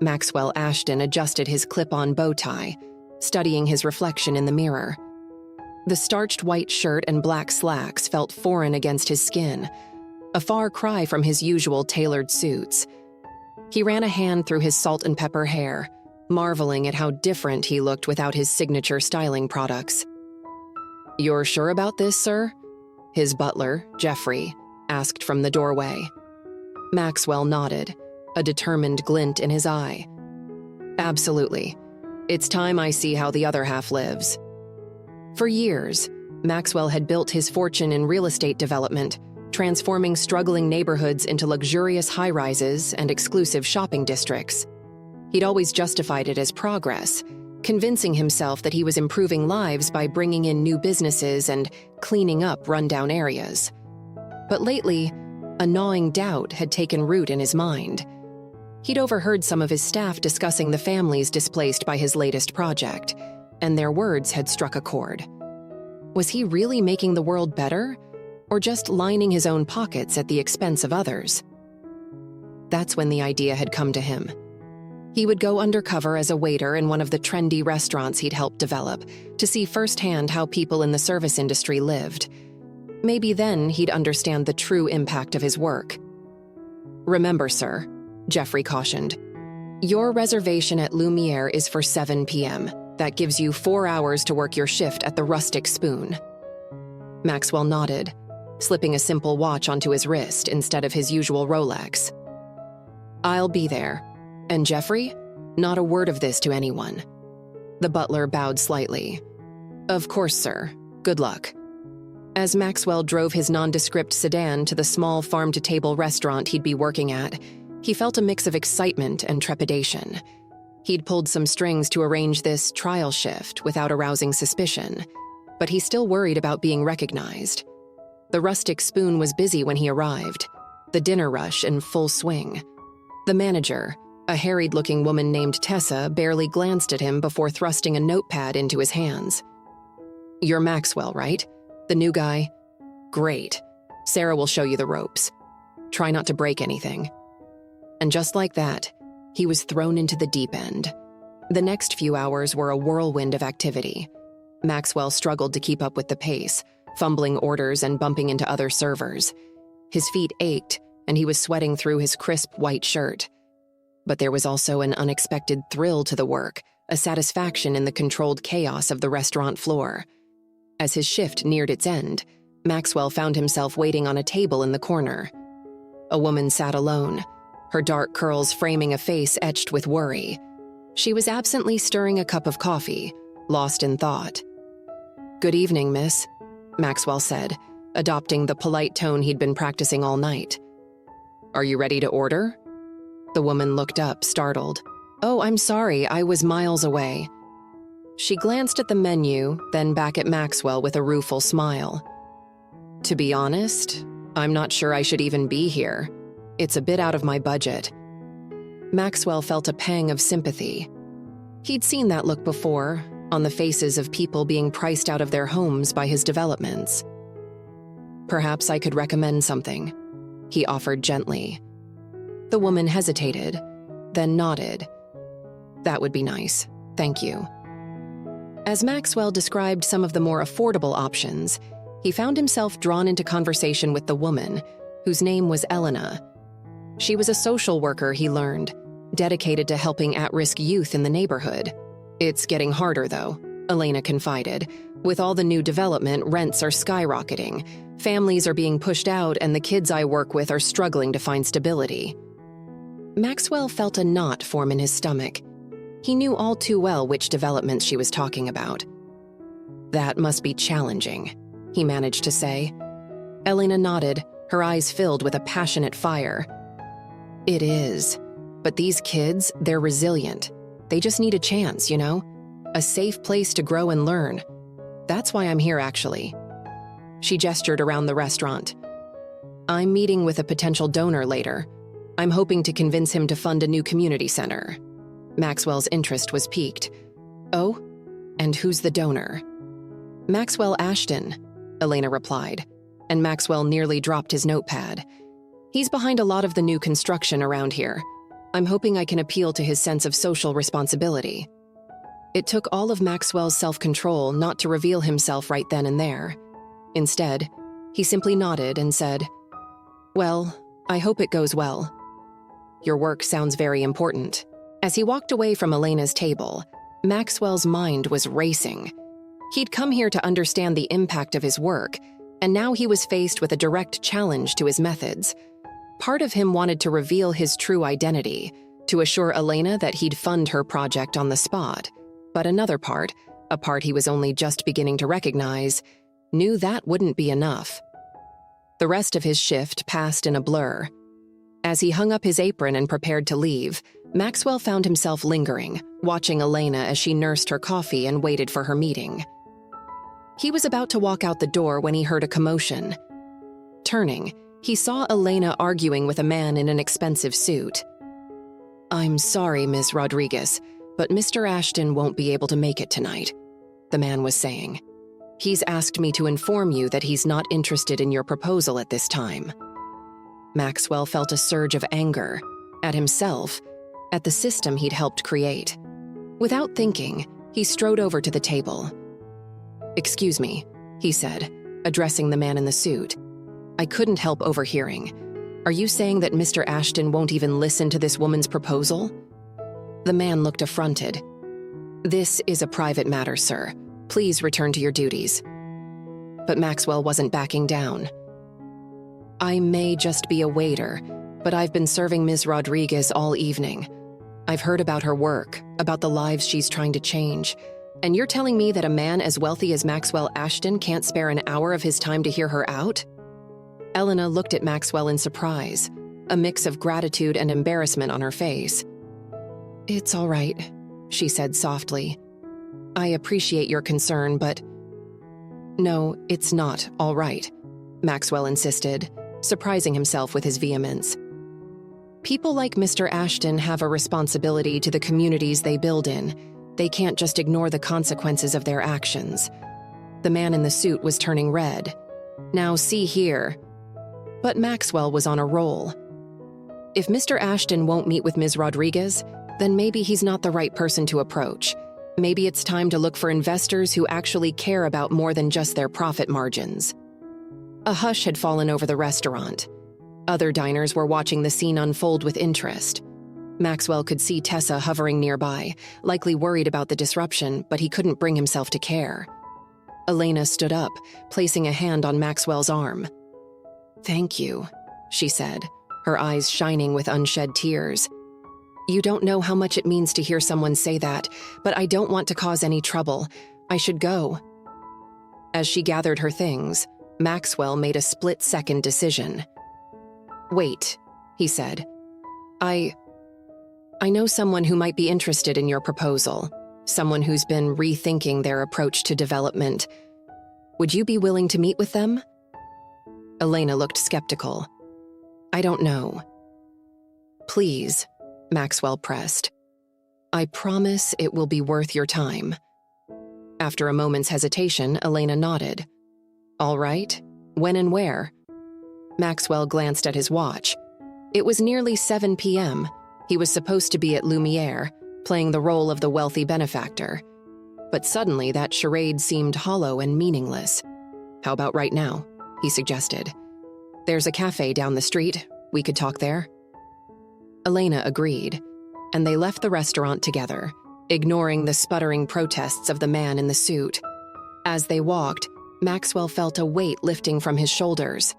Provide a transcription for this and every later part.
Maxwell Ashton adjusted his clip-on bow tie, studying his reflection in the mirror. The starched white shirt and black slacks felt foreign against his skin, a far cry from his usual tailored suits. He ran a hand through his salt and pepper hair, marveling at how different he looked without his signature styling products. "You're sure about this, sir?" his butler, Jeffrey, asked from the doorway. Maxwell nodded, a determined glint in his eye. "Absolutely. It's time I see how the other half lives." For years, Maxwell had built his fortune in real estate development, transforming struggling neighborhoods into luxurious high-rises and exclusive shopping districts. He'd always justified it as progress, convincing himself that he was improving lives by bringing in new businesses and cleaning up rundown areas. But lately, a gnawing doubt had taken root in his mind. He'd overheard some of his staff discussing the families displaced by his latest project, and their words had struck a chord. Was he really making the world better, or just lining his own pockets at the expense of others? That's when the idea had come to him. He would go undercover as a waiter in one of the trendy restaurants he'd helped develop to see firsthand how people in the service industry lived. Maybe then he'd understand the true impact of his work. "Remember, sir," Jeffrey cautioned, "your reservation at Lumiere is for 7 p.m. That gives you 4 hours to work your shift at the Rustic Spoon." Maxwell nodded, slipping a simple watch onto his wrist instead of his usual Rolex. "I'll be there. And Jeffrey, not a word of this to anyone." The butler bowed slightly. "Of course, sir. Good luck." As Maxwell drove his nondescript sedan to the small farm-to-table restaurant he'd be working at, he felt a mix of excitement and trepidation. He'd pulled some strings to arrange this trial shift without arousing suspicion, but he still worried about being recognized. The Rustic Spoon was busy when he arrived, the dinner rush in full swing. The manager, a harried-looking woman named Tessa, barely glanced at him before thrusting a notepad into his hands. "You're Maxwell, right? The new guy? Great. Sarah will show you the ropes. Try not to break anything." And just like that, he was thrown into the deep end. The next few hours were a whirlwind of activity. Maxwell struggled to keep up with the pace, fumbling orders and bumping into other servers. His feet ached, and he was sweating through his crisp white shirt. But there was also an unexpected thrill to the work, a satisfaction in the controlled chaos of the restaurant floor. As his shift neared its end, Maxwell found himself waiting on a table in the corner. A woman sat alone, her dark curls framing a face etched with worry. She was absently stirring a cup of coffee, lost in thought. "Good evening, miss," Maxwell said, adopting the polite tone he'd been practicing all night. "Are you ready to order?" The woman looked up, startled. "Oh, I'm sorry, I was miles away." She glanced at the menu, then back at Maxwell with a rueful smile. "To be honest, I'm not sure I should even be here. It's a bit out of my budget." Maxwell felt a pang of sympathy. He'd seen that look before, on the faces of people being priced out of their homes by his developments. "Perhaps I could recommend something," he offered gently. The woman hesitated, then nodded. "That would be nice, thank you." As Maxwell described some of the more affordable options, he found himself drawn into conversation with the woman, whose name was Elena. She was a social worker, he learned, dedicated to helping at-risk youth in the neighborhood. "It's getting harder, though," Elena confided. "With all the new development, rents are skyrocketing. Families are being pushed out, and the kids I work with are struggling to find stability." Maxwell felt a knot form in his stomach. He knew all too well which developments she was talking about. "That must be challenging," he managed to say. Elena nodded, her eyes filled with a passionate fire. "It is. But these kids, they're resilient. They just need a chance, you know? A safe place to grow and learn. That's why I'm here, actually." She gestured around the restaurant. "I'm meeting with a potential donor later. I'm hoping to convince him to fund a new community center." Maxwell's interest was piqued. "Oh? And who's the donor?" "Maxwell Ashton," Elena replied, and Maxwell nearly dropped his notepad. "He's behind a lot of the new construction around here. I'm hoping I can appeal to his sense of social responsibility. It took all of Maxwell's self-control not to reveal himself right then and there. Instead, he simply nodded and said, "Well, I hope it goes well. Your work sounds very important." As he walked away from Elena's table, Maxwell's mind was racing. He'd come here to understand the impact of his work, and now he was faced with a direct challenge to his methods. Part of him wanted to reveal his true identity, to assure Elena that he'd fund her project on the spot. But another part, a part he was only just beginning to recognize, knew that wouldn't be enough. The rest of his shift passed in a blur. As he hung up his apron and prepared to leave, Maxwell found himself lingering, watching Elena as she nursed her coffee and waited for her meeting. He was about to walk out the door when he heard a commotion. Turning, he saw Elena arguing with a man in an expensive suit. "I'm sorry, Ms. Rodriguez, but Mr. Ashton won't be able to make it tonight," the man was saying. "He's asked me to inform you that he's not interested in your proposal at this time." Maxwell felt a surge of anger, at himself, at the system he'd helped create. Without thinking, he strode over to the table. "Excuse me," he said, addressing the man in the suit. "I couldn't help overhearing. Are you saying that Mr. Ashton won't even listen to this woman's proposal?" The man looked affronted. "This is a private matter, sir. Please return to your duties." But Maxwell wasn't backing down. "I may just be a waiter, but I've been serving Ms. Rodriguez all evening. I've heard about her work, about the lives she's trying to change, and you're telling me that a man as wealthy as Maxwell Ashton can't spare an hour of his time to hear her out?" Elena looked at Maxwell in surprise, a mix of gratitude and embarrassment on her face. "It's all right," she said softly. "I appreciate your concern, but—" "No, it's not all right," Maxwell insisted, surprising himself with his vehemence. "People like Mr. Ashton have a responsibility to the communities they build in. They can't just ignore the consequences of their actions." The man in the suit was turning red. "Now see here." But Maxwell was on a roll. If Mr. Ashton won't meet with Ms. Rodriguez, then maybe he's not the right person to approach. Maybe it's time to look for investors who actually care about more than just their profit margins. A hush had fallen over the restaurant. Other diners were watching the scene unfold with interest. Maxwell could see Tessa hovering nearby, likely worried about the disruption, but he couldn't bring himself to care. Elena stood up, placing a hand on Maxwell's arm. "Thank you," she said, her eyes shining with unshed tears. "You don't know how much it means to hear someone say that, but I don't want to cause any trouble. I should go." As she gathered her things, Maxwell made a split-second decision. "Wait," he said. I know someone who might be interested in your proposal, someone who's been rethinking their approach to development. Would you be willing to meet with them?" Elena looked skeptical. "I don't know." "Please," Maxwell pressed. "I promise it will be worth your time." After a moment's hesitation, Elena nodded. "All right. When and where?" Maxwell glanced at his watch. It was nearly 7 p.m. He was supposed to be at Lumiere, playing the role of the wealthy benefactor. But suddenly that charade seemed hollow and meaningless. "How about right now?" he suggested. "There's a cafe down the street. We could talk there." Elena agreed, and they left the restaurant together, ignoring the sputtering protests of the man in the suit. As they walked, Maxwell felt a weight lifting from his shoulders.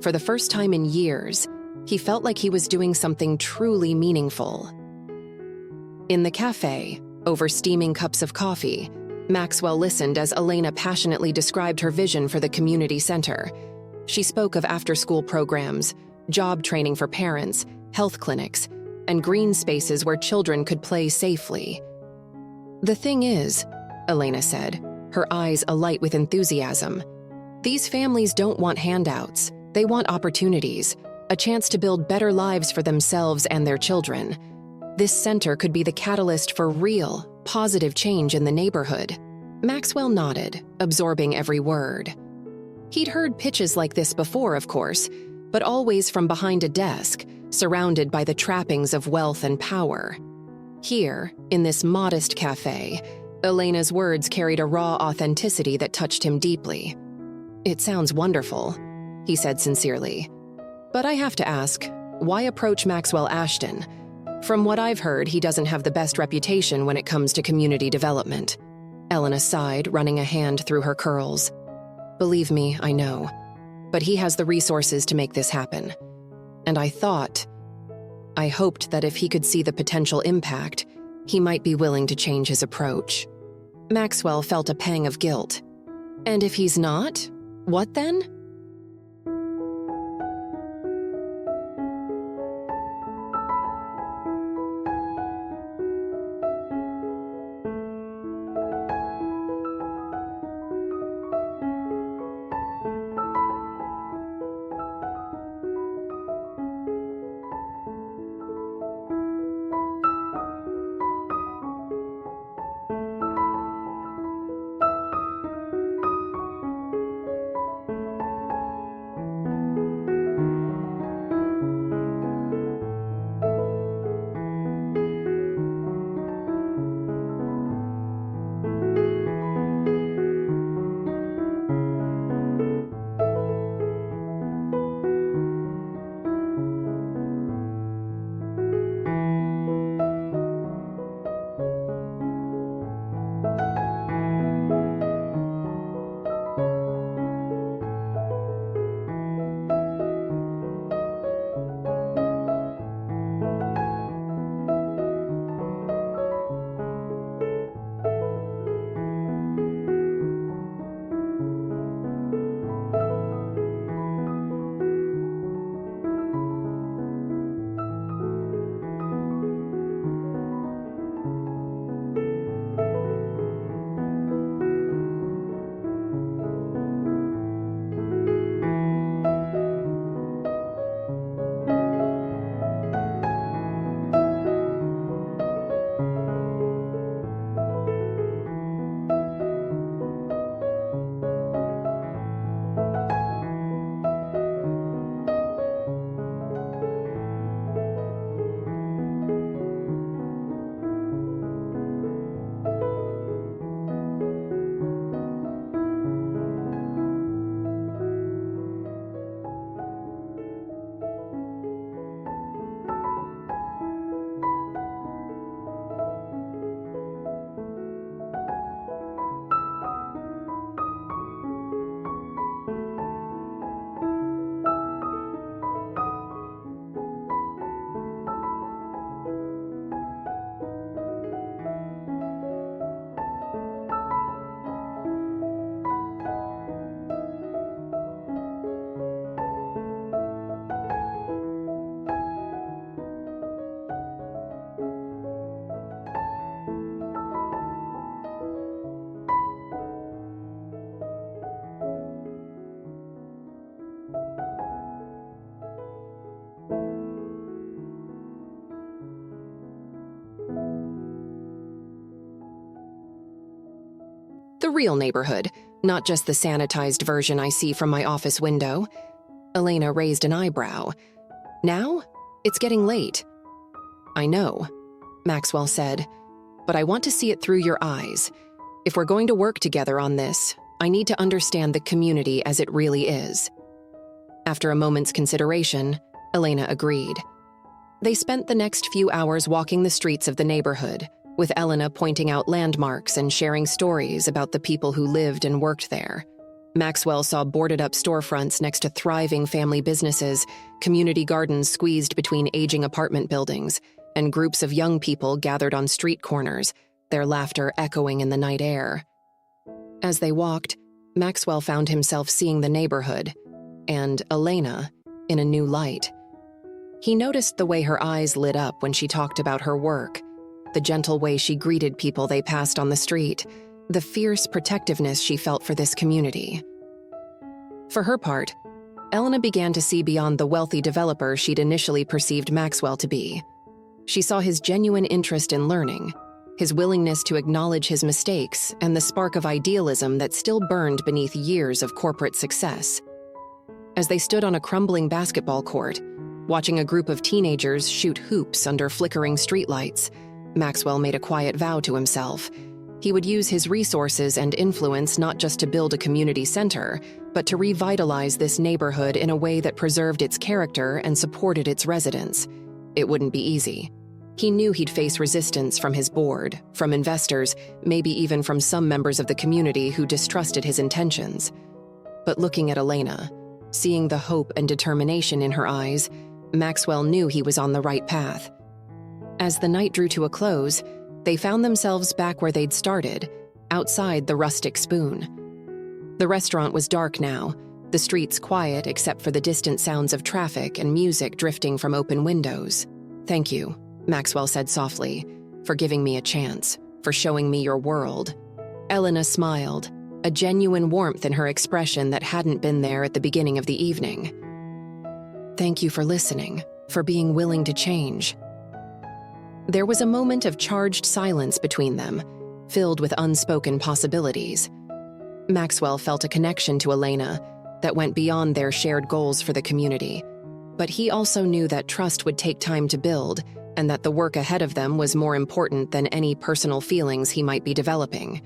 For the first time in years, he felt like he was doing something truly meaningful. In the cafe, over steaming cups of coffee, Maxwell listened as Elena passionately described her vision for the community center. She spoke of after-school programs, job training for parents, health clinics, and green spaces where children could play safely. "The thing is," Elena said, her eyes alight with enthusiasm, "these families don't want handouts. They want opportunities, a chance to build better lives for themselves and their children. This center could be the catalyst for real, positive change in the neighborhood." Maxwell nodded, absorbing every word. He'd heard pitches like this before, of course, but always from behind a desk, surrounded by the trappings of wealth and power. Here, in this modest cafe, Elena's words carried a raw authenticity that touched him deeply. "It sounds wonderful," he said sincerely. "But I have to ask, why approach Maxwell Ashton? From what I've heard, he doesn't have the best reputation when it comes to community development." Elena sighed, running a hand through her curls. "Believe me, I know. But he has the resources to make this happen. And I hoped that if he could see the potential impact, he might be willing to change his approach." Maxwell felt a pang of guilt. "And if he's not, what then?" The real neighborhood, not just the sanitized version I see from my office window. Elena raised an eyebrow. "Now? It's getting late." "I know," Maxwell said, "but I want to see it through your eyes. If we're going to work together on this, I need to understand the community as it really is." After a moment's consideration, Elena agreed. They spent the next few hours walking the streets of the neighborhood, with Elena pointing out landmarks and sharing stories about the people who lived and worked there. Maxwell saw boarded-up storefronts next to thriving family businesses, community gardens squeezed between aging apartment buildings, and groups of young people gathered on street corners, their laughter echoing in the night air. As they walked, Maxwell found himself seeing the neighborhood, and Elena, in a new light. He noticed the way her eyes lit up when she talked about her work, the gentle way she greeted people they passed on the street, the fierce protectiveness she felt for this community. For her part, Elena began to see beyond the wealthy developer she'd initially perceived Maxwell to be. She saw his genuine interest in learning, his willingness to acknowledge his mistakes, and the spark of idealism that still burned beneath years of corporate success. As they stood on a crumbling basketball court, watching a group of teenagers shoot hoops under flickering streetlights. Maxwell made a quiet vow to himself. He would use his resources and influence not just to build a community center, but to revitalize this neighborhood in a way that preserved its character and supported its residents. It wouldn't be easy. He knew he'd face resistance from his board, from investors, maybe even from some members of the community who distrusted his intentions. But looking at Elena, seeing the hope and determination in her eyes, Maxwell knew he was on the right path. As the night drew to a close, they found themselves back where they'd started, outside the Rustic Spoon. The restaurant was dark now, the streets quiet except for the distant sounds of traffic and music drifting from open windows. "Thank you," Maxwell said softly, "for giving me a chance, for showing me your world." Elena smiled, a genuine warmth in her expression that hadn't been there at the beginning of the evening. "Thank you for listening, for being willing to change." There was a moment of charged silence between them, filled with unspoken possibilities. Maxwell felt a connection to Elena that went beyond their shared goals for the community, but he also knew that trust would take time to build and that the work ahead of them was more important than any personal feelings he might be developing.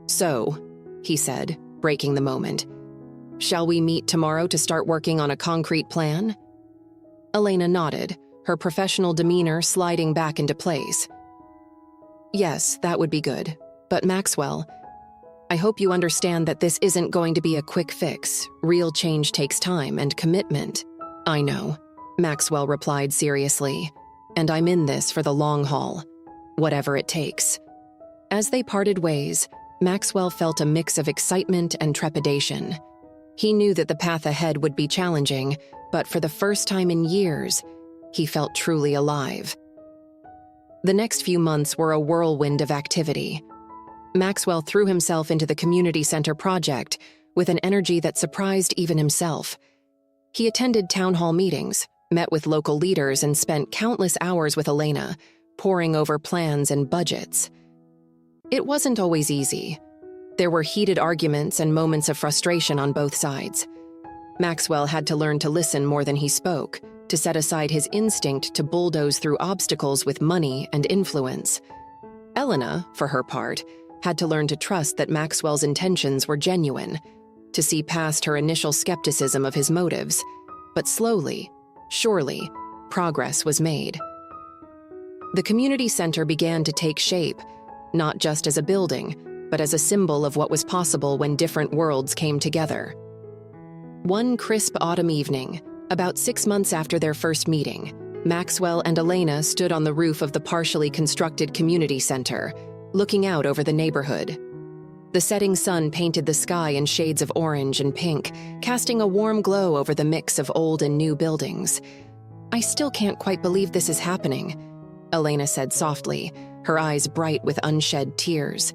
"So," he said, breaking the moment, "shall we meet tomorrow to start working on a concrete plan?" Elena nodded, her professional demeanor sliding back into place. "Yes, that would be good. But Maxwell, I hope you understand that this isn't going to be a quick fix. Real change takes time and commitment." "I know," Maxwell replied seriously, "and I'm in this for the long haul, whatever it takes." As they parted ways, Maxwell felt a mix of excitement and trepidation. He knew that the path ahead would be challenging, but for the first time in years, he felt truly alive. The next few months were a whirlwind of activity. Maxwell threw himself into the community center project with an energy that surprised even himself. He attended town hall meetings, met with local leaders, and spent countless hours with Elena, poring over plans and budgets. It wasn't always easy. There were heated arguments and moments of frustration on both sides. Maxwell had to learn to listen more than he spoke, to set aside his instinct to bulldoze through obstacles with money and influence. Elena, for her part, had to learn to trust that Maxwell's intentions were genuine, to see past her initial skepticism of his motives. But slowly, surely, progress was made. The community center began to take shape, not just as a building, but as a symbol of what was possible when different worlds came together. One crisp autumn evening, about 6 months after their first meeting, Maxwell and Elena stood on the roof of the partially constructed community center, looking out over the neighborhood. The setting sun painted the sky in shades of orange and pink, casting a warm glow over the mix of old and new buildings. "I still can't quite believe this is happening," Elena said softly, her eyes bright with unshed tears.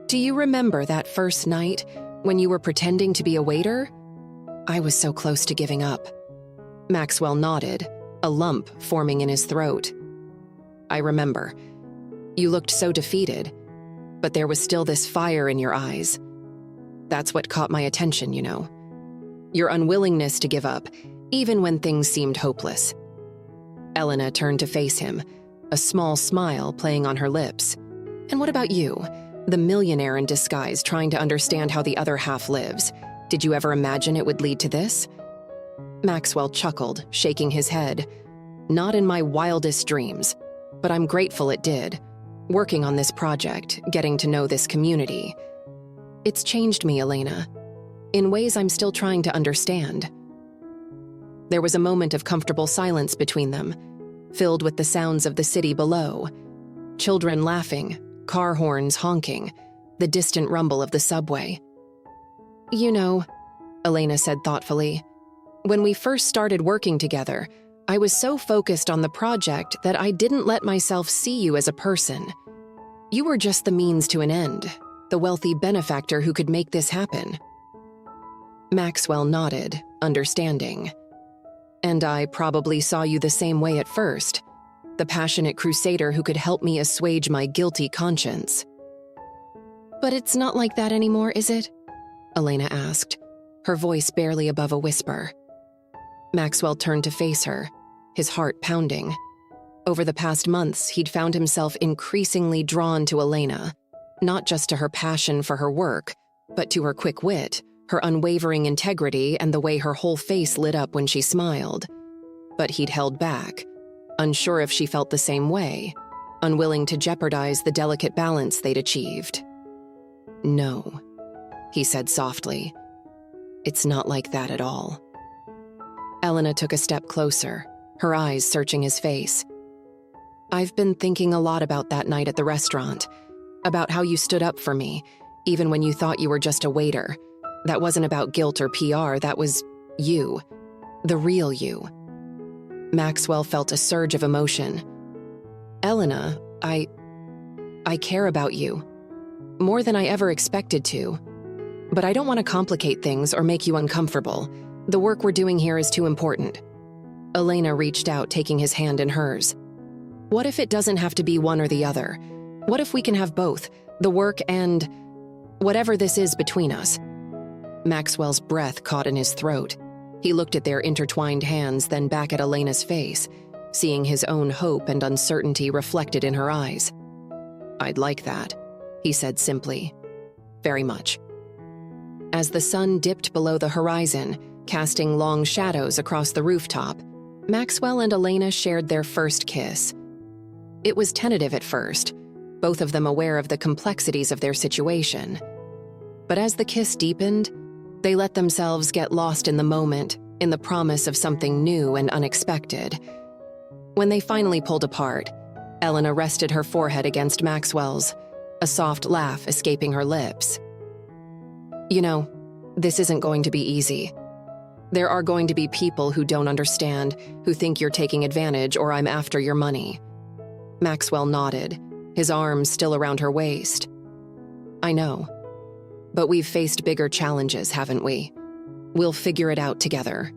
"Do you remember that first night when you were pretending to be a waiter? I was so close to giving up." Maxwell nodded, a lump forming in his throat. "I remember. You looked so defeated, but there was still this fire in your eyes. That's what caught my attention, you know. Your unwillingness to give up, even when things seemed hopeless." Elena turned to face him, a small smile playing on her lips. "And what about you, the millionaire in disguise trying to understand how the other half lives? Did you ever imagine it would lead to this?" Maxwell chuckled, shaking his head. "Not in my wildest dreams, but I'm grateful it did. Working on this project, getting to know this community. It's changed me, Elena, in ways I'm still trying to understand." There was a moment of comfortable silence between them, filled with the sounds of the city below. Children laughing, car horns honking, the distant rumble of the subway. "You know," Elena said thoughtfully, "when we first started working together, I was so focused on the project that I didn't let myself see you as a person. You were just the means to an end, the wealthy benefactor who could make this happen." Maxwell nodded, understanding. "And I probably saw you the same way at first, the passionate crusader who could help me assuage my guilty conscience." "But it's not like that anymore, is it?" Elena asked, her voice barely above a whisper. Maxwell turned to face her, his heart pounding. Over the past months, he'd found himself increasingly drawn to Elena, not just to her passion for her work, but to her quick wit, her unwavering integrity, and the way her whole face lit up when she smiled. But he'd held back, unsure if she felt the same way, unwilling to jeopardize the delicate balance they'd achieved. "No," he said softly. "It's not like that at all." Elena took a step closer, her eyes searching his face. "I've been thinking a lot about that night at the restaurant, about how you stood up for me, even when you thought you were just a waiter. That wasn't about guilt or PR, that was you, the real you." Maxwell felt a surge of emotion. "Elena, I care about you, more than I ever expected to. But I don't want to complicate things or make you uncomfortable. The work we're doing here is too important." Elena reached out, taking his hand in hers. "What if it doesn't have to be one or the other? What if we can have both, the work and whatever this is between us?" Maxwell's breath caught in his throat. He looked at their intertwined hands, then back at Elena's face, seeing his own hope and uncertainty reflected in her eyes. "I'd like that," he said simply. "Very much." As the sun dipped below the horizon, casting long shadows across the rooftop, Maxwell and Elena shared their first kiss. It was tentative at first, both of them aware of the complexities of their situation. But as the kiss deepened, they let themselves get lost in the moment, in the promise of something new and unexpected. When they finally pulled apart, Elena rested her forehead against Maxwell's, a soft laugh escaping her lips. "You know, this isn't going to be easy. There are going to be people who don't understand, who think you're taking advantage or I'm after your money." Maxwell nodded, his arms still around her waist. "I know. But we've faced bigger challenges, haven't we? We'll figure it out together."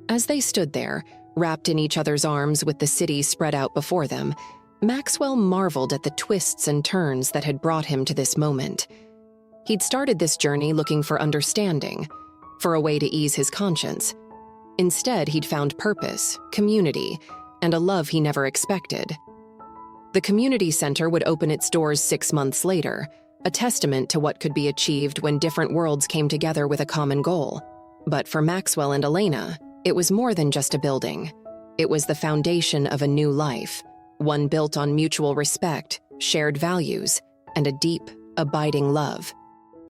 As they stood there, wrapped in each other's arms with the city spread out before them, Maxwell marveled at the twists and turns that had brought him to this moment. He'd started this journey looking for understanding, for a way to ease his conscience. Instead, he'd found purpose, community, and a love he never expected. The community center would open its doors 6 months later, a testament to what could be achieved when different worlds came together with a common goal. But for Maxwell and Elena, it was more than just a building. It was the foundation of a new life, one built on mutual respect, shared values, and a deep, abiding love.